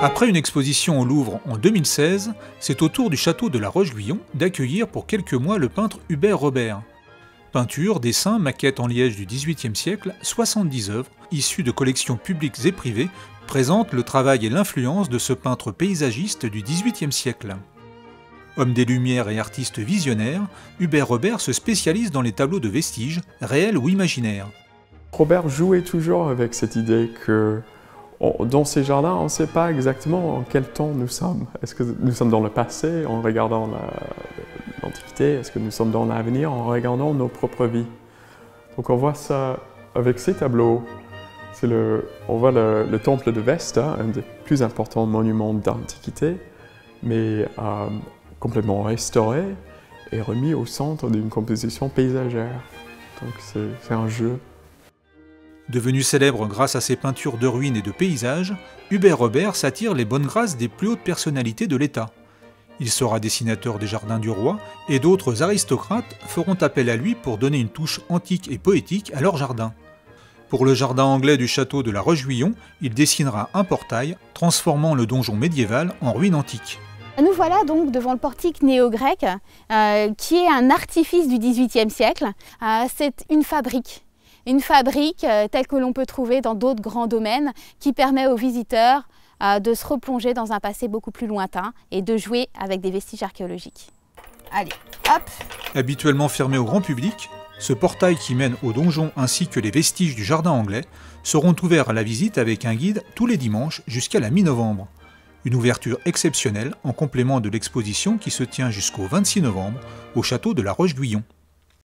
Après une exposition au Louvre en 2016, c'est au tour du château de la Roche-Guyon d'accueillir pour quelques mois le peintre Hubert Robert. Peinture, dessins, maquettes en liège du XVIIIe siècle, 70 œuvres, issues de collections publiques et privées, présentent le travail et l'influence de ce peintre paysagiste du XVIIIe siècle. Homme des Lumières et artiste visionnaire, Hubert Robert se spécialise dans les tableaux de vestiges, réels ou imaginaires. Robert jouait toujours avec cette idée que dans ces jardins, on ne sait pas exactement en quel temps nous sommes. Est-ce que nous sommes dans le passé en regardant l'Antiquité? Est-ce que nous sommes dans l'avenir en regardant nos propres vies? Donc on voit ça avec ces tableaux. On voit le temple de Vesta, un des plus importants monuments d'Antiquité, mais complètement restauré et remis au centre d'une composition paysagère. Donc c'est un jeu. Devenu célèbre grâce à ses peintures de ruines et de paysages, Hubert Robert s'attire les bonnes grâces des plus hautes personnalités de l'État. Il sera dessinateur des jardins du roi et d'autres aristocrates feront appel à lui pour donner une touche antique et poétique à leur jardin. Pour le jardin anglais du château de la Roche-Guyon, il dessinera un portail transformant le donjon médiéval en ruine antique. Nous voilà donc devant le portique néo-grec qui est un artifice du XVIIIe siècle. C'est une fabrique telle que l'on peut trouver dans d'autres grands domaines qui permet aux visiteurs de se replonger dans un passé beaucoup plus lointain et de jouer avec des vestiges archéologiques. Allez, hop! Habituellement fermé au grand public, ce portail qui mène au donjon ainsi que les vestiges du jardin anglais seront ouverts à la visite avec un guide tous les dimanches jusqu'à la mi-novembre. Une ouverture exceptionnelle en complément de l'exposition qui se tient jusqu'au 26 novembre au château de la Roche-Guyon.